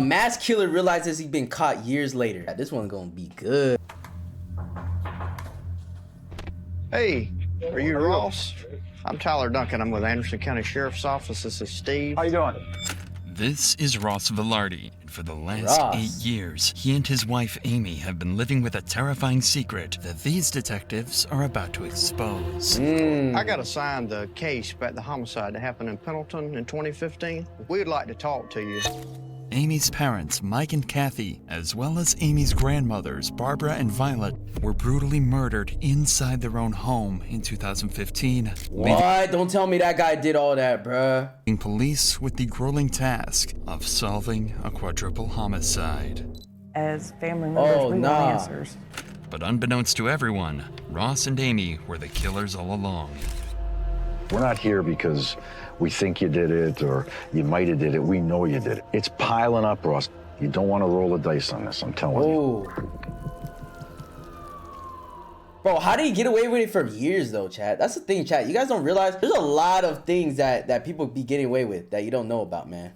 A mass killer realizes he's been caught years later. This one's gonna be good. Hey, are you Ross? I'm Tyler Duncan. I'm with Anderson County Sheriff's Office. This is Steve. How you doing? This is Ross Velarde, and for the last 8 years, he and his wife Amy have been living with a terrifying secret that these detectives are about to expose. I got assigned the case about the homicide that happened in Pendleton in 2015. We'd like to talk to you. Amy's parents, Mike and Kathy, as well as Amy's grandmothers, Barbara and Violet, were brutally murdered inside their own home in 2015. What? Don't tell me that guy did all that, bruh. Leaving police with the grueling task of solving a quadruple homicide. As family members, we want answers. But unbeknownst to everyone, Ross and Amy were the killers all along. We're not here because we think you did it or you might have did it. We know you did it. It's piling up, Ross. You don't want to roll the dice on this, I'm telling you. Bro, how did he get away with it for years though, chat? That's the thing, chat. You guys don't realize there's a lot of things that people be getting away with that you don't know about, man.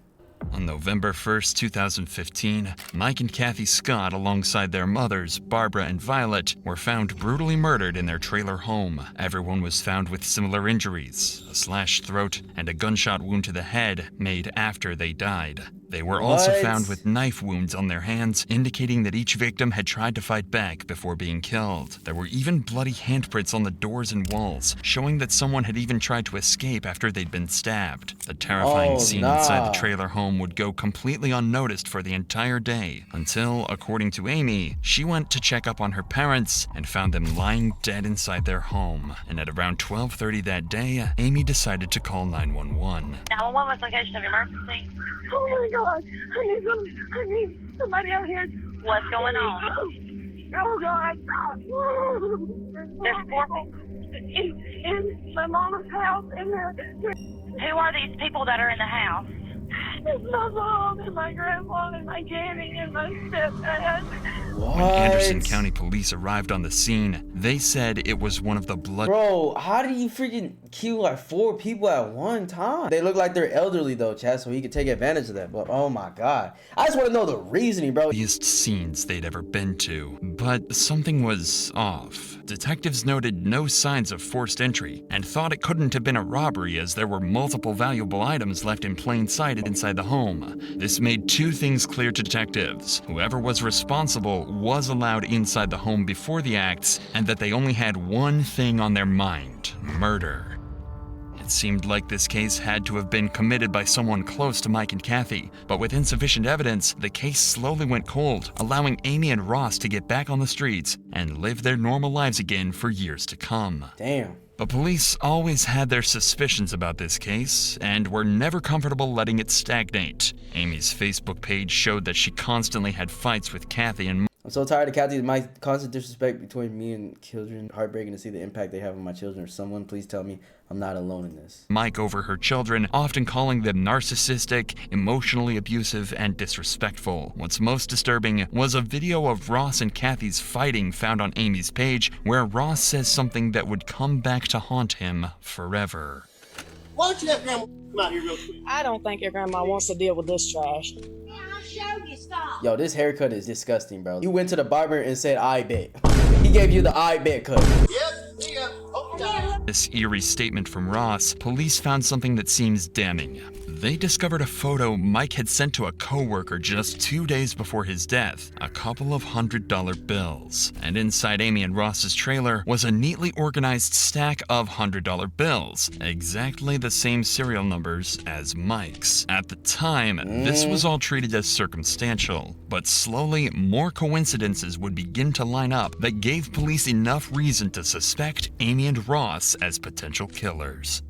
On November 1st, 2015, Mike and Kathy Scott, alongside their mothers, Barbara and Violet, were found brutally murdered in their trailer home. Everyone was found with similar injuries, a slashed throat and a gunshot wound to the head made after they died. They were also found with knife wounds on their hands, indicating that each victim had tried to fight back before being killed. There were even bloody handprints on the doors and walls, showing that someone had even tried to escape after they'd been stabbed. The terrifying scene inside the trailer home would go completely unnoticed for the entire day, until, according to Amy, she went to check up on her parents and found them lying dead inside their home. And at around 12:30 that day, Amy decided to call 911. 911 was location of emergency. Oh my God, I need somebody out here. What's going on? Oh God. There's 4 people. In my mama's house, and Who are these people that are in the house? it's my mom and my grandma and my granny and my stepdad. When Anderson County Police arrived on the scene, they said it was one of the blood— Bro, how did you freaking kill like 4 people at one time? They look like they're elderly though, chat, so he could take advantage of that. But oh my God, I just want to know the reasoning, bro. Scenes they'd ever been to. But something was off. Detectives noted no signs of forced entry and thought it couldn't have been a robbery, as there were multiple valuable items left in plain sight inside the home. This made 2 things clear to detectives. Whoever was responsible was allowed inside the home before the acts, and that they only had one thing on their mind: murder. It seemed like this case had to have been committed by someone close to Mike and Kathy, but with insufficient evidence, the case slowly went cold, allowing Amy and Ross to get back on the streets and live their normal lives again for years to come. Damn. But police always had their suspicions about this case and were never comfortable letting it stagnate. Amy's Facebook page showed that she constantly had fights with Kathy and— I'm so tired of Kathy and my constant disrespect between me and children. Heartbreaking to see the impact they have on my children. Or someone please tell me I'm not alone in this. Mike over her children, often calling them narcissistic, emotionally abusive, and disrespectful. What's most disturbing was a video of Ross and Kathy's fighting found on Amy's page, where Ross says something that would come back to haunt him forever. Why don't you have Grandma come out here real quick? I don't think your grandma wants to deal with this trash. Yo, this haircut is disgusting, bro. You went to the barber and said, I bet. He gave you the I bet cut. Yep, yeah. Okay. This eerie statement from Ross, police found something that seems damning. They discovered a photo Mike had sent to a coworker just 2 days before his death, a couple of $100 bills. And inside Amy and Ross's trailer was a neatly organized stack of $100 bills, exactly the same serial numbers as Mike's. At the time, this was all treated as circumstantial, but slowly more coincidences would begin to line up that gave police enough reason to suspect Amy and Ross as potential killers.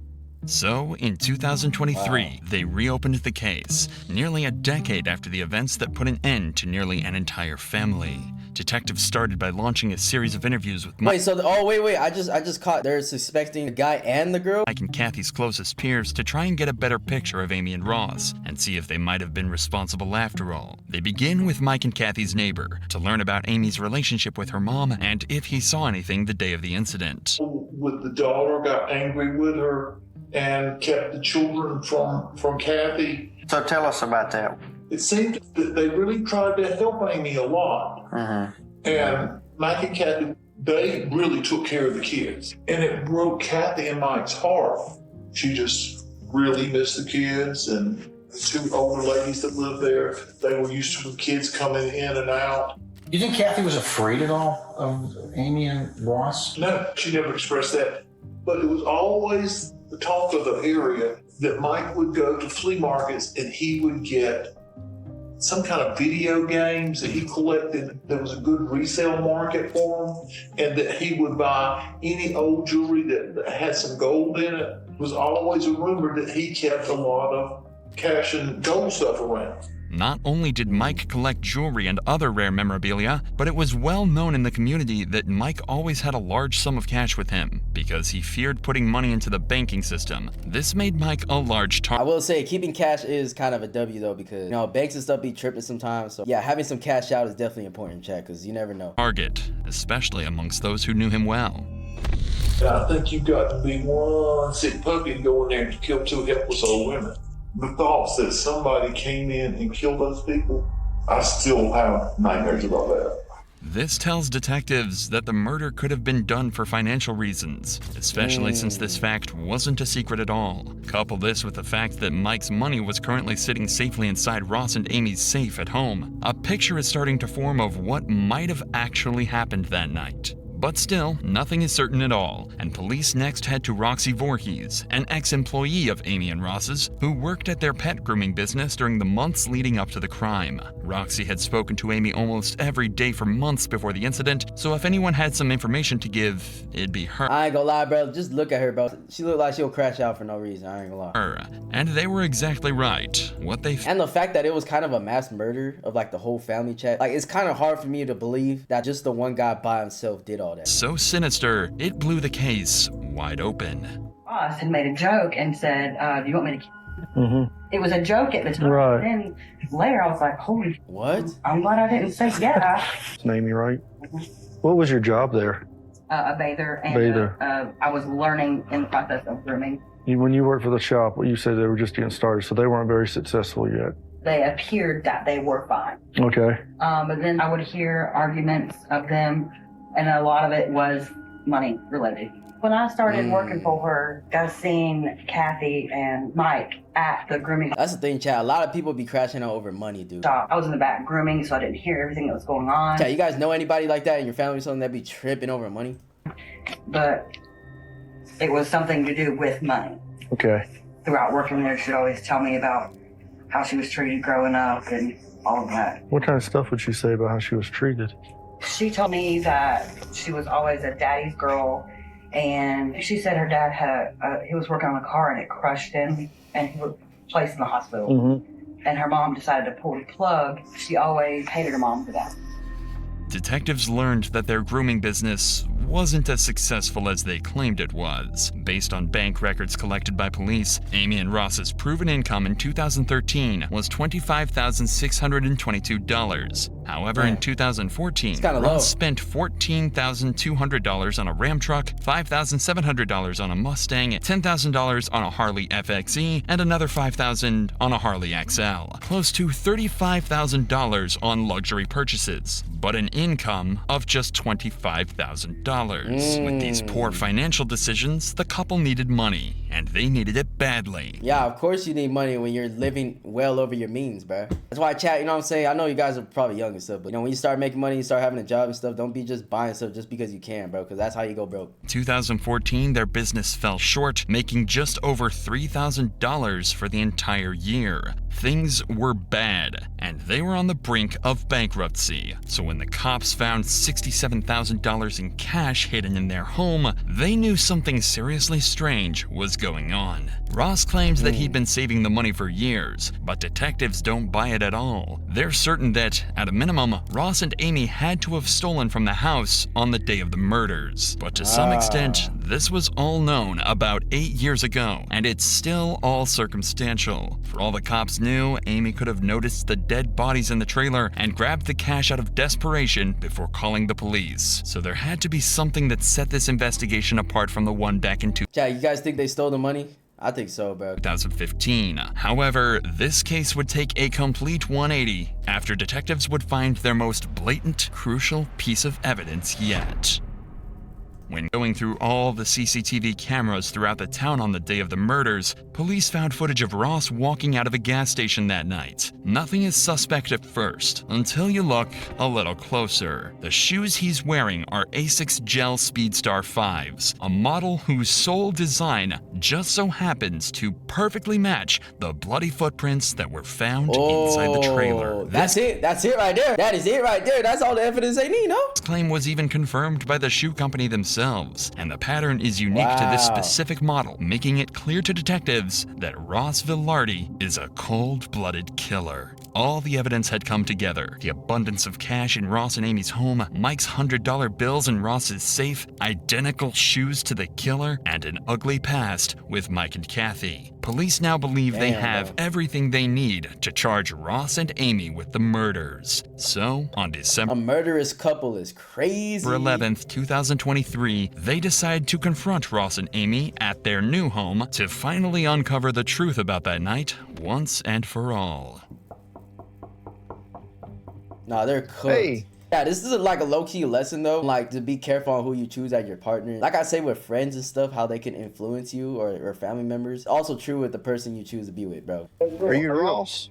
So, in 2023, they reopened the case, nearly a decade after the events that put an end to nearly an entire family. Detectives started by launching a series of interviews with Mike. Wait, so wait, I just caught they're suspecting the guy and the girl? Mike and Kathy's closest peers to try and get a better picture of Amy and Ross and see if they might have been responsible after all. They begin with Mike and Kathy's neighbor to learn about Amy's relationship with her mom and if he saw anything the day of the incident. With the daughter, got angry with her and kept the children from Kathy. So tell us about that. it seemed that they really tried to help Amy a lot. And Mike and Kathy, they really took care of the kids. And it broke Kathy and Mike's heart. She just really missed the kids, and the two older ladies that lived there, they were used to the kids coming in and out. You think Kathy was afraid at all of Amy and Ross? No, she never expressed that. But it was always the talk of the area that Mike would go to flea markets and he would get some kind of video games that he collected. There was a good resale market for them, and that he would buy any old jewelry that had some gold in it. It was always a rumor that he kept a lot of cash and gold stuff around. Not only did Mike collect jewelry and other rare memorabilia, but it was well known in the community that Mike always had a large sum of cash with him because he feared putting money into the banking system. This made Mike a large I target. will say keeping cash is kind of a W though, because banks and stuff be tripping sometimes. So yeah, having some cash out is definitely important, Chad, because you never know. Especially amongst those who knew him well. I think you've got to be one sick puppy to go in there to kill two helpless old women. The thoughts that somebody came in and killed those people, I still have nightmares about that. This tells detectives that the murder could have been done for financial reasons, especially since this fact wasn't a secret at all. Couple this with the fact that Mike's money was currently sitting safely inside Ross and Amy's safe at home. A picture is starting to form of what might have actually happened that night. But still, nothing is certain at all, and police next head to Roxy Voorhees, an ex-employee of Amy and Ross's, who worked at their pet grooming business during the months leading up to the crime. Roxy had spoken to Amy almost every day for months before the incident, so if anyone had some information to give, it'd be her. I ain't gonna lie, bro. Just look at her, bro. She look like she'll crash out for no reason. I ain't gonna lie. And they were exactly right. And the fact that it was kind of a mass murder of like the whole family, chat. Like, it's kind of hard for me to believe that just the one guy by himself did all that. So sinister, it blew the case wide open. Ross had made a joke and said, do you want me to It was a joke at the time. Right. Then later I was like, holy. What? I'm glad I didn't say yeah. It's Amy, right? What was your job there? A bather. And I was learning in the process of grooming. When you worked for the shop, you said they were just getting started, so they weren't very successful yet. They appeared that they were fine. Okay. But then I would hear arguments of them, and a lot of it was money related. When I started working for her, I seen Kathy and Mike at the grooming. That's the thing, Chad. A lot of people be crashing out over money, dude. I was in the back grooming, so I didn't hear everything that was going on. Chad, you guys know anybody like that in your family or something that be tripping over money? But it was something to do with money. Okay. Throughout working there, she'd always tell me about how she was treated growing up and all of that. What kind of stuff would she say about how she was treated? She told me that she was always a daddy's girl, and she said her dad he was working on a car and it crushed him, and he was placed in the hospital. And her mom decided to pull the plug. She always hated her mom for that. Detectives learned that their grooming business wasn't as successful as they claimed it was. Based on bank records collected by police, Amy and Ross's proven income in 2013 was $25,622. However, in 2014, Ross spent $14,200 on a Ram truck, $5,700 on a Mustang, $10,000 on a Harley FXE, and another $5,000 on a Harley XL. Close to $35,000 on luxury purchases, but an income of just $25,000. With these poor financial decisions, the couple needed money, and they needed it badly. Yeah, of course you need money when you're living well over your means, bro. That's why, chat, you know what I'm saying? I know you guys are probably young and stuff, but when you start making money, you start having a job and stuff, don't be just buying stuff just because you can, bro, because that's how you go broke. 2014, their business fell short, making just over $3,000 for the entire year. Things were bad, and they were on the brink of bankruptcy. So when the cops found $67,000 in cash hidden in their home, they knew something seriously strange was going on. Ross claims that he'd been saving the money for years, but detectives don't buy it at all. They're certain that, at a minimum, Ross and Amy had to have stolen from the house on the day of the murders. But to some extent, this was all known about 8 years ago, and it's still all circumstantial. For all the cops knew, Amy could have noticed the dead bodies in the trailer and grabbed the cash out of desperation before calling the police. So there had to be something that set this investigation apart from the one back in Yeah, you guys think they stole the money? I think so, bro. 2015. However, this case would take a complete 180 after detectives would find their most blatant, crucial piece of evidence yet. When going through all the CCTV cameras throughout the town on the day of the murders, police found footage of Ross walking out of a gas station that night. Nothing is suspect at first, until you look a little closer. The shoes he's wearing are Asics Gel Speedstar 5s, a model whose sole design just so happens to perfectly match the bloody footprints that were found inside the trailer. That's it right there. That is it right there. That's all the evidence they need, no? This claim was even confirmed by the shoe company themselves, and the pattern is unique to this specific model, making it clear to detectives that Ross Velarde is a cold-blooded killer. All the evidence had come together. The abundance of cash in Ross and Amy's home, Mike's $100 bills in Ross's safe, identical shoes to the killer, and an ugly past with Mike and Kathy. Police now believe they have everything they need to charge Ross and Amy with the murders. So, on December... A murderous couple is crazy. 11th, 2023, they decide to confront Ross and Amy at their new home to finally uncover the truth about that night once and for all. Nah, they're cooked. Hey. Yeah, this is like a low-key lesson though, like to be careful on who you choose as your partner. Like I say with friends and stuff, how they can influence you or family members. Also true with the person you choose to be with, bro. Are you Ross?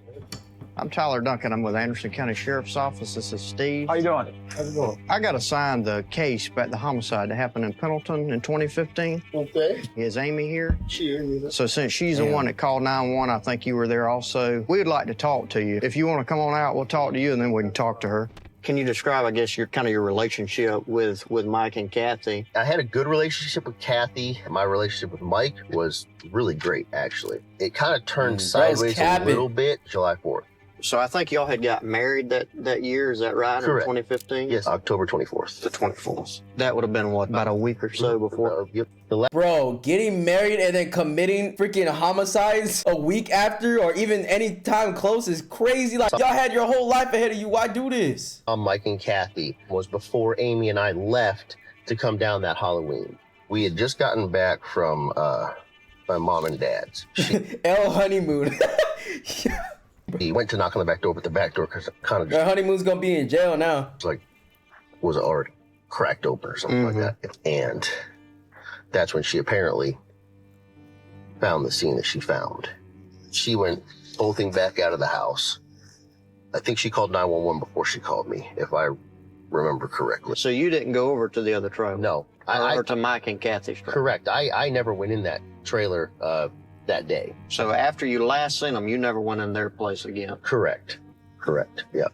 I'm Tyler Duncan. I'm with Anderson County Sheriff's Office. This is Steve. How you doing? How's it going? I got assigned the case about the homicide that happened in Pendleton in 2015. Okay. Is Amy here? Sure. So since she's the one that called 911, I think you were there also. We'd like to talk to you. If you want to come on out, we'll talk to you and then we can talk to her. Can you describe, I guess, your relationship with Mike and Kathy? I had a good relationship with Kathy. My relationship with Mike was really great, actually. It kind of turned sideways a little bit July 4th. So I think y'all had got married that year, is that right? Correct. In 2015? Yes, October 24th. The 24th. That would have been, what, about a week or so before? Yep. Bro, getting married and then committing freaking homicides a week after or even any time close is crazy. Like, y'all had your whole life ahead of you. Why do this? Mike and Kathy was before Amy and I left to come down that Halloween. We had just gotten back from my mom and dad's. El honeymoon. He went to knock on the back door, but the back door kind of Your honeymoon's gonna be in jail now. Was already cracked open or something like that. And that's when she apparently found the scene that she found. She went bolting back out of the house. I think she called 911 before she called me, if I remember correctly. So you didn't go over to the other trailer? No. Or to Mike and Kathy's trailer? Correct. I never went in that trailer that day. So after you last seen them, you never went in their place again? Correct. Yeah.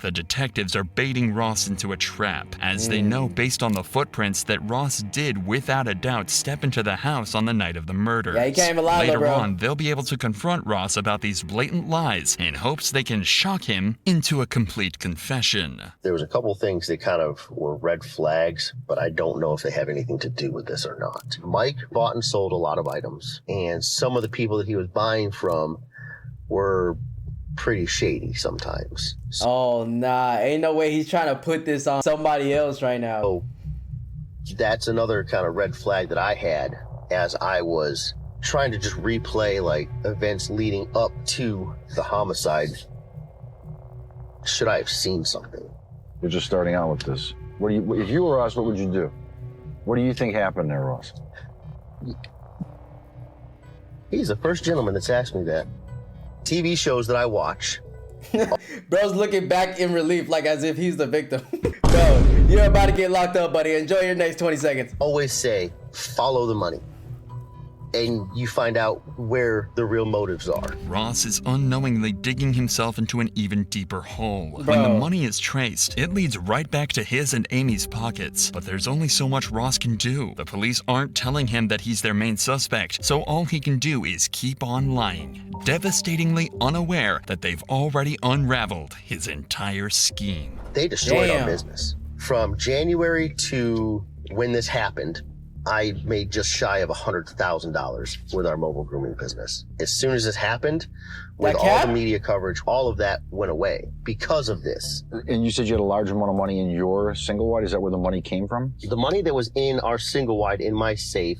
The detectives are baiting Ross into a trap, as they know based on the footprints that Ross did without a doubt step into the house on the night of the murders. Yeah, he can't even lie, Later bro. on, they'll be able to confront Ross about these blatant lies in hopes they can shock him into a complete confession. There was a couple things that kind of were red flags, but I don't know if they have anything to do with this or not. Mike bought and sold a lot of items, and some of the people that he was buying from were pretty shady sometimes. Oh, nah. Ain't no way he's trying to put this on somebody else right now. So that's another kind of red flag that I had as I was trying to just replay like events leading up to the homicide. Should I have seen something? You're just starting out with this. If you were us, what would you do? What do you think happened there, Ross? He's the first gentleman that's asked me that. TV shows that I watch. Bro's looking back in relief, like as if he's the victim. Bro, you're about to get locked up, buddy. Enjoy your next 20 seconds. Always say, follow the money. And you find out where the real motives are. Ross is unknowingly digging himself into an even deeper hole. Bro. When the money is traced, it leads right back to his and Amy's pockets. But there's only so much Ross can do. The police aren't telling him that he's their main suspect, so all he can do is keep on lying, devastatingly unaware that they've already unraveled his entire scheme. They destroyed our business. From January to when this happened, I made just shy of $100,000 with our mobile grooming business. As soon as this happened, with all the media coverage, all of that went away because of this. And you said you had a large amount of money in your single wide. Is that where the money came from? The money that was in our single wide in my safe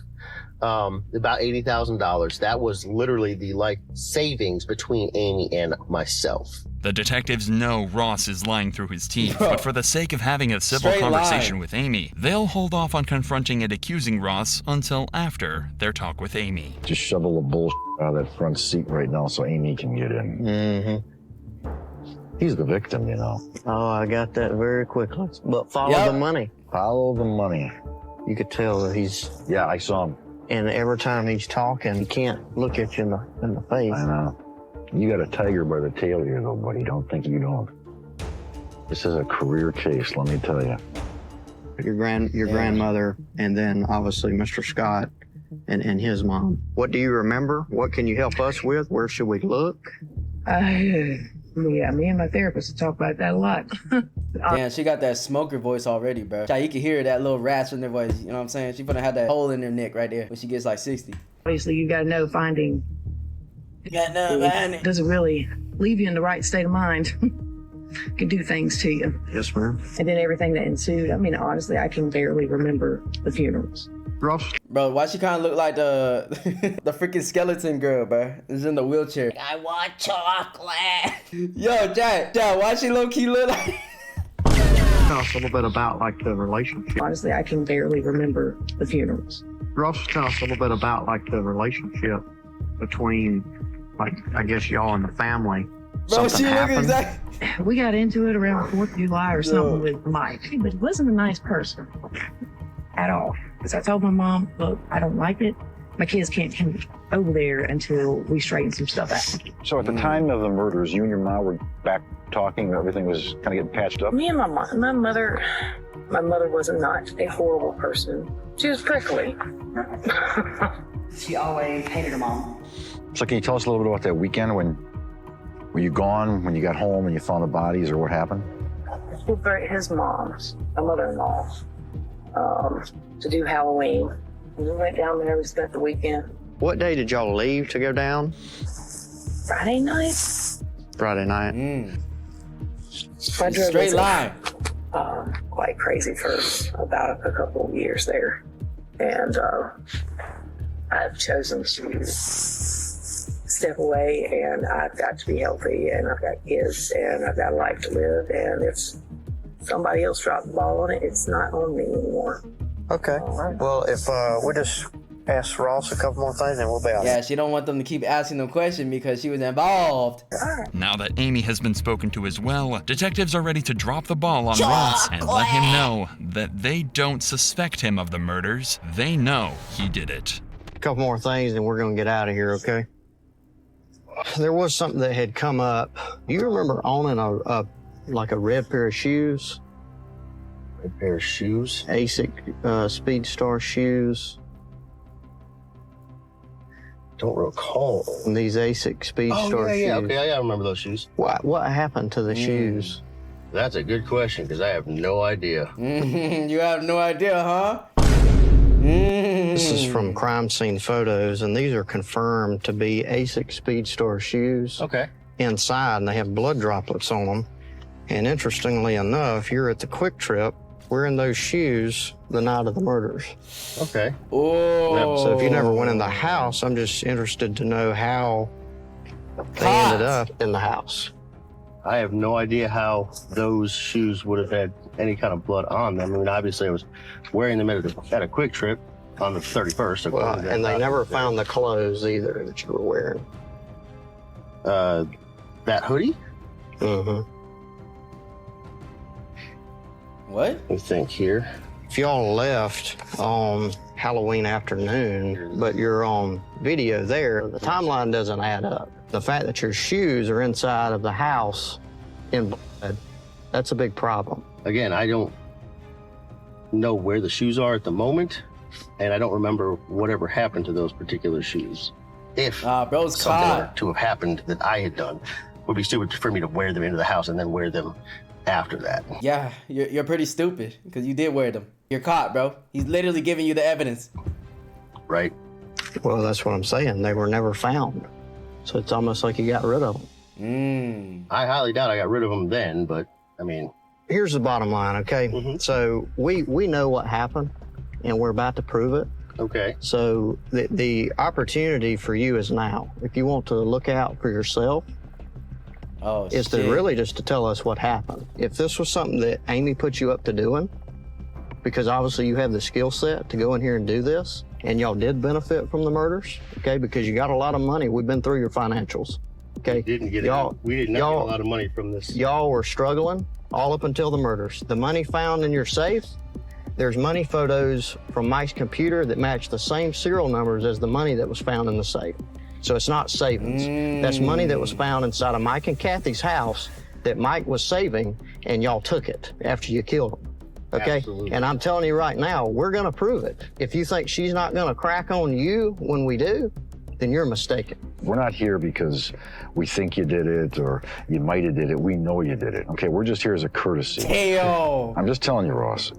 about $80,000. That was literally the like savings between Amy and myself. The detectives know Ross is lying through his teeth, Bro. but for the sake of having a civil Straight conversation line. with Amy, they'll hold off on confronting and accusing Ross until after their talk with Amy. Just shovel the bullshit out of that front seat right now so Amy can get in. Mm-hmm. He's the victim, you know. Oh, I got that very quickly. But follow the money. Follow the money. You could tell that he's... Yeah, I saw him. And every time he's talking, he can't look at you in the face. I know. You got a tiger by the tail here, though, buddy. Don't think you don't. This is a career case, let me tell you. Your grandmother, and then obviously Mr. Scott and his mom. What do you remember? What can you help us with? Where should we look? Yeah, me and my therapist talk about that a lot. Damn, she got that smoker voice already, bro. You can hear that little rasp in their voice. You know what I'm saying? She gonna have that hole in her neck right there when she gets like 60. Obviously, you gotta know finding. You gotta know finding. Does it really leave you in the right state of mind? Can do things to you. Yes, ma'am. And then everything that ensued. I mean, honestly, I can barely remember the funerals. Ross? Bro, why she kind of look like the the freaking skeleton girl, bro? Is in the wheelchair. I want chocolate. Yo, Jack, why she low key look like? Tell us a little bit about like the relationship. Honestly, I can barely remember the funerals. Ross, tell us a little bit about like the relationship between, like, I guess y'all and the family. Bro, Something she look happened. exactly. We got into it around 4th of July or something with Mike, but he wasn't a nice person at all. Because I told my mom, look, I don't like it. My kids can't come over there until we straighten some stuff out. So at the time of the murders, you and your mom were back talking, everything was kind of getting patched up? Me and my mother was not a horrible person. She was prickly. She always hated her mom. So can you tell us a little bit about that weekend when were you gone, when you got home and you found the bodies, or what happened? She buried his mom's, my mother-in-law, to do Halloween. We went down there, we spent the weekend. What day did y'all leave to go down? Friday night? Friday night. I drove Straight with line. Quite crazy for about a couple of years there. And I've chosen to step away, and I've got to be healthy, and I've got kids, and I've got a life to live, and if somebody else dropped the ball on it, it's not on me anymore. Okay. Well, if we just ask Ross a couple more things, then we'll be out. Yeah, she don't want them to keep asking them questions because she was involved. Now that Amy has been spoken to as well, detectives are ready to drop the ball on Ross and let him know that they don't suspect him of the murders. They know he did it. A couple more things, and we're going to get out of here, okay? There was something that had come up. You remember owning a red pair of shoes? Red pair of shoes? ASIC Speed Star shoes. Don't recall. These ASIC Speed Star shoes. Yeah, okay, I remember those shoes. What happened to the shoes? That's a good question, because I have no idea. You have no idea, huh? This is from crime scene photos, and these are confirmed to be ASIC Speed Star shoes. Okay. Inside, and they have blood droplets on them. And interestingly enough, you're at the Quick Trip wearing those shoes the night of the murders. Okay. Oh. So if you never went in the house, I'm just interested to know how they ended up in the house. I have no idea how those shoes would have had any kind of blood on them. I mean, obviously I was wearing them at a Quick Trip on the 31st. So well, and they never found the clothes either that you were wearing. That hoodie? Mm-hmm. What? Let me think here. If y'all left on Halloween afternoon, but you're on video there, the timeline doesn't add up. The fact that your shoes are inside of the house in blood, that's a big problem. Again, I don't know where the shoes are at the moment, and I don't remember whatever happened to those particular shoes. If bro's something were caught. to have happened that I had done, it would be stupid for me to wear them into the house and then wear them after that. Yeah, you're pretty stupid because you did wear them. You're caught, bro. He's literally giving you the evidence. Right. Well, that's what I'm saying. They were never found. So it's almost like you got rid of them. I highly doubt I got rid of them then, but I mean... Here's the bottom line, okay? So we know what happened, and we're about to prove it. Okay. So the opportunity for you is now. If you want to look out for yourself, is to really just to tell us what happened. If this was something that Amy put you up to doing, because obviously you have the skill set to go in here and do this, and y'all did benefit from the murders, okay, because you got a lot of money. We've been through your financials, okay? We didn't get we did not get a lot of money from this. Y'all were struggling all up until the murders. The money found in your safe, there's money photos from Mike's computer that match the same serial numbers as the money that was found in the safe. So it's not savings. That's money that was found inside of Mike and Kathy's house that Mike was saving, and y'all took it after you killed him. Okay? Absolutely. And I'm telling you right now, we're gonna prove it. If you think she's not gonna crack on you when we do, then you're mistaken. We're not here because we think you did it or you might have did it. We know you did it. Okay, we're just here as a courtesy. Damn. I'm just telling you, Ross.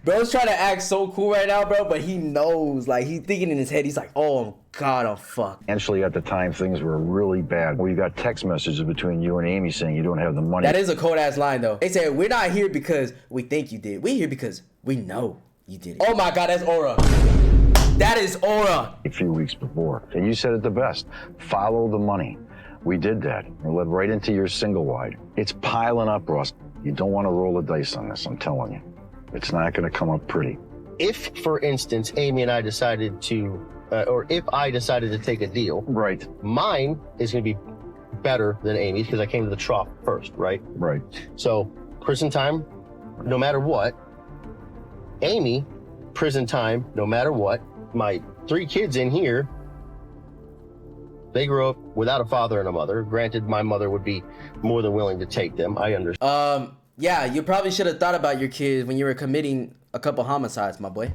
Bro's trying to act so cool right now, bro, but he knows. Like, he's thinking in his head, he's like, oh, God, oh, fuck. Financially, at the time, things were really bad. We got text messages between you and Amy saying you don't have the money. That is a cold-ass line, though. They said, we're not here because we think you did. We're here because we know you did it. Oh, my God, that's aura. That is aura. A few weeks before. And you said it the best. Follow the money. We did that. It led right into your single wide. It's piling up, Ross. You don't want to roll the dice on this, I'm telling you. It's not going to come up pretty. If, for instance, Amy and I decided to, or if I decided to take a deal, right, mine is going to be better than Amy's because I came to the trough first, right? Right. So prison time, no matter what. Amy, prison time, no matter what. My 3 kids in here, they grew up without a father and a mother. Granted, my mother would be more than willing to take them. I understand. Yeah, you probably should have thought about your kids when you were committing a couple homicides, my boy.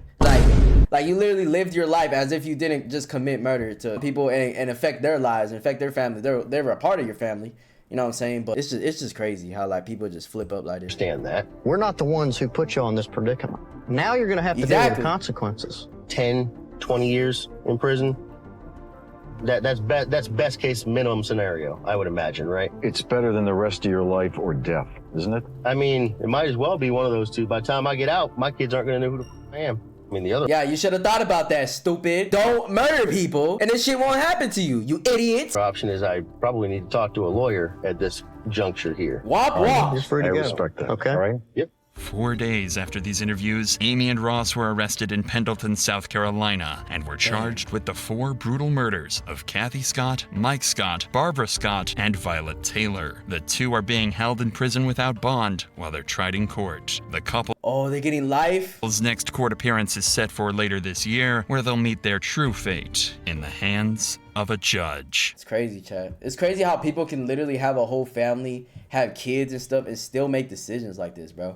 Like you literally lived your life as if you didn't just commit murder to people and affect their lives and affect their family. They were a part of your family. You know what I'm saying? But it's just crazy how like people just flip up like this. Understand that. We're not the ones who put you on this predicament. Now you're gonna have to deal with the consequences. 10, 20 years in prison. That's best case minimum scenario, I would imagine, right? It's better than the rest of your life or death, isn't it? I mean, it might as well be one of those two. By the time I get out, my kids aren't going to know who the f I am. I mean, the other... Yeah, you should have thought about that, stupid. Don't murder people, and this shit won't happen to you, you idiots. The option is I probably need to talk to a lawyer at this juncture here. Wop, wop. You're free to go. I respect that. Okay. All right? Yep. 4 days after these interviews, Amy and Ross were arrested in Pendleton, South Carolina, and were charged with the 4 brutal murders of Kathy Scott, Mike Scott, Barbara Scott, and Violet Taylor. The 2 are being held in prison without bond while they're tried in court. The couple... Oh, they're getting life? Couple's next court appearance is set for later this year, where they'll meet their true fate in the hands of a judge. It's crazy, Chad. It's crazy how people can literally have a whole family, have kids and stuff, and still make decisions like this, bro.